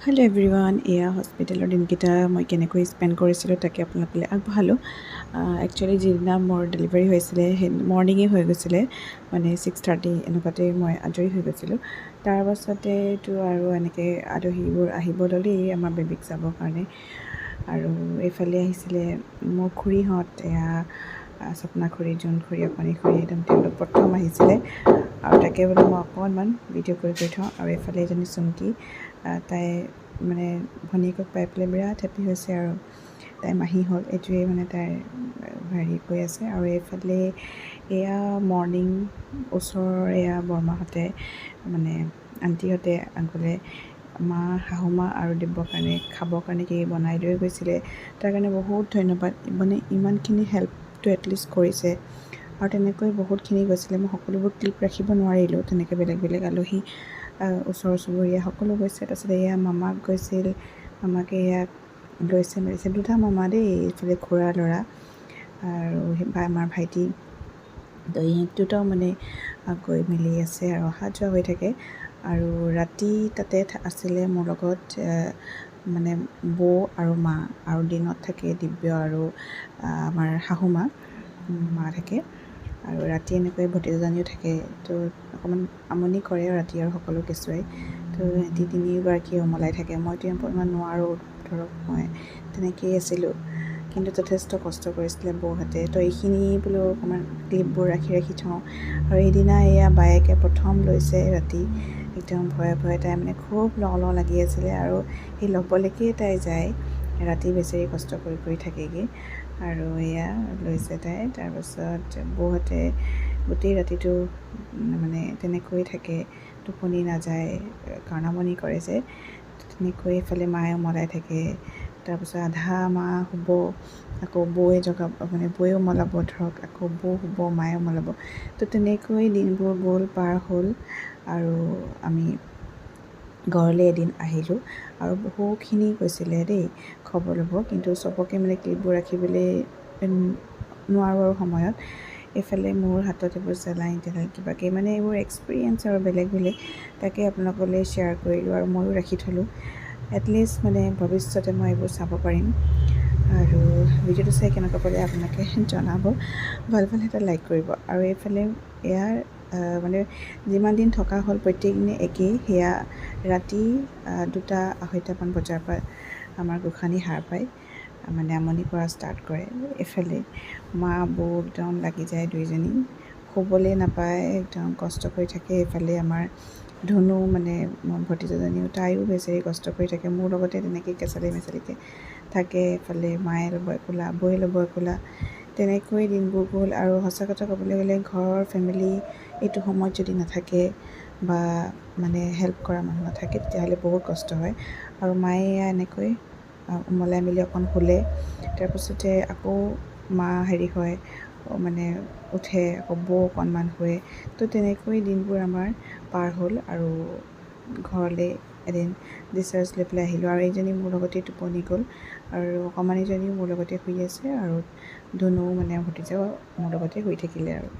Hello' everyone, এয়া হস্পিটেলৰ দিনকেইটা মই কেনেকৈ স্পেণ্ড কৰিছিলোঁ তাকে আপোনালোকলৈ আগবঢ়ালোঁ। একচুৱেলি যিদিনা মোৰ ডেলিভাৰী হৈছিলে সেই মৰ্ণিঙেই হৈ গৈছিলে, মানে 6:30 এনেকুৱাতেই মই আজৰি হৈ গৈছিলোঁ। তাৰ পাছতেতো আৰু এনেকৈ আলহীবোৰ আহিব ল'লেই আমাৰ বেবীক চাবৰ কাৰণে। আৰু এইফালে আহিছিলে মোৰ খুৰীহঁত, এয়া স্বপ্না খুৰী, জোন খুৰী, অকণি খুৰী, একদম তেওঁলোক প্ৰথম আহিছিলে। আৰু তাকে বোলো মই অকণমান ভিডিঅ' কৰি থওঁ। আৰু এইফালে এজনী চুমকি, তাই মানে ভনীয়েকক পাই পেলাই বিৰাট হেপ্পী হৈছে আৰু তাই মাহী হ'ল, এইটোৱেই মানে তাইৰ হেৰি কৈ আছে। আৰু এইফালে এয়া মৰ্ণিং ওচৰৰ এয়া বৰমাহঁতে মানে আণ্টিহঁতে গ'লে শাহুমা আৰু দিব্যৰ কাৰণে খাবৰ কাৰণে কি বনাই লৈ গৈছিলে। তাৰ কাৰণে বহুত ধন্যবাদ, মানে ইমানখিনি হেল্পটো এটলিষ্ট কৰিছে। আৰু তেনেকৈ বহুতখিনি গৈছিলে, মই সকলোবোৰ ক্লিপ ৰাখিব নোৱাৰিলোঁ, তেনেকৈ বেলেগ বেলেগ আলহী ওচৰ চুবুৰীয়া সকলো গৈছে। তাৰপিছত এয়া মামাক গৈছিল, মামাকে ইয়াক লৈছে মেলিছে, দুটা মামা দেই, এইফালে খুৰাৰ ল'ৰা আৰু আমাৰ ভাইটি, তো ইহঁত দুটাও মানে গৈ মেলি আছে আৰু অহা যোৱা হৈ থাকে। আৰু ৰাতি তাতে আছিলে মোৰ লগত মানে বৌ আৰু মা, আৰু দিনত থাকে দিব্য আৰু আমাৰ শাহুমা মা থাকে। আৰু ৰাতি এনেকৈ ভতিজাজনীও থাকে, তো অকণমান আমনি কৰে ৰাতি আৰু সকলো কেঁচুৱাই। তো সিহঁতি তিনিওগৰাকীয়ে উমলাই থাকে, মইতো ইমান নোৱাৰোঁ, ধৰক মই তেনেকৈয়ে আছিলোঁ। কিন্তু যথেষ্ট কষ্ট কৰিছিলে বৌহঁতে। তো এইখিনি বোলো অকণমান ক্লিপবোৰ ৰাখি থওঁ। আৰু সেইদিনা এয়া বায়েকে প্ৰথম লৈছে ৰাতি, একদম ভয়ে ভয়ে তাই মানে খুব লওঁ লাগি আছিলে। আৰু সেই ল'বলৈকেই তাই যায়, ৰাতি বেচেৰি কষ্ট কৰি থাকেগৈ। আৰু এয়া লৈছে তাই। তাৰপাছত বৌহঁতে গোটেই ৰাতিটো মানে তেনেকৈ থাকে, টোপনি নাযায়, কাৰণ আমনি কৰে যে। তেনেকৈ এইফালে মায়ে উমলাই থাকে। তাৰপিছত আধা মা শুব, আকৌ বৌয়ে জগাব, মানে বৌয়ে উমলাব ধৰক, আকৌ বৌ শুব, মায়ে উমলাব। তো তেনেকৈ দিনবোৰ গ'ল, পাৰ হ'ল। আৰু আমি ঘৰলৈ এদিন আহিলোঁ, আৰু বহুখিনি কৈছিলে দেই খবৰ ল'ব, কিন্তু চবকে মানে ক্লিপবোৰ ৰাখিবলৈ নোৱাৰোঁ আৰু সময়ত। এইফালে মোৰ হাতত এইবোৰ চেলাইন কিবাকিবি, মানে এইবোৰ এক্সপিৰিয়েঞ্চ আৰু বেলেগ বেলেগ, তাকে আপোনালোকলৈ শ্বেয়াৰ কৰিলোঁ আৰু ময়ো ৰাখি থ'লোঁ। এটলিষ্ট মানে ভৱিষ্যতে মই এইবোৰ চাব পাৰিম। আৰু ভিডিঅ'টো চাই কেনেকুৱা পালে আপোনালোকে জনাব, ভাল এটা লাইক কৰিব। আৰু এইফালে ইয়াৰ মানে যিমান দিন থকা হ'ল প্ৰত্যেক দিনে একেই, সেয়া ৰাতি 2-2:30মান বজাৰ পৰা আমাৰ গোসাঁনী সাৰ পায়, মানে আমনি কৰা ষ্টাৰ্ট কৰে। এইফালে মা বৌ একদম লাগি যায়, দুইজনী শুবলৈ নাপায়, একদম কষ্ট কৰি থাকে। এইফালে আমাৰ ধুনু, মানে ভতিজাজনীও, তাইও বেচেৰি কষ্ট কৰি থাকে, মোৰ লগতে তেনেকৈ কেঁচালি মেচালিকৈ থাকে। এইফালে মায়ে ল'ব একোলা, বৌয়ে ল'ব একোলা, তেনেকৈ দিনবোৰ গ'ল। আৰু সঁচা কথা ক'বলৈ গ'লে ঘৰৰ ফেমিলি এইটো সময়ত যদি নাথাকে বা মানে হেল্প কৰা মানুহ নাথাকে, তেতিয়াহ'লে বহুত কষ্ট হয়। আৰু মায়ে এনেকৈ উমলাই মেলি অকণ শুলে, তাৰপিছতে আকৌ মা হেৰি হয়, মানে উঠে, আকৌ বৌ অকণমান শুৱে। তো তেনেকৈ দিনবোৰ আমাৰ পাৰ হ'ল। আৰু ঘৰলৈ এদিন ডিচাৰ্জ লৈ পেলাই আহিলোঁ। আৰু এইজনী মোৰ লগতেই টোপনি গ'ল, আৰু অকণমানিজনীও মোৰ লগতে শুই আছে, আৰু ধুনুও মানে ভতিজাও মোৰ লগতে শুই থাকিলে আৰু।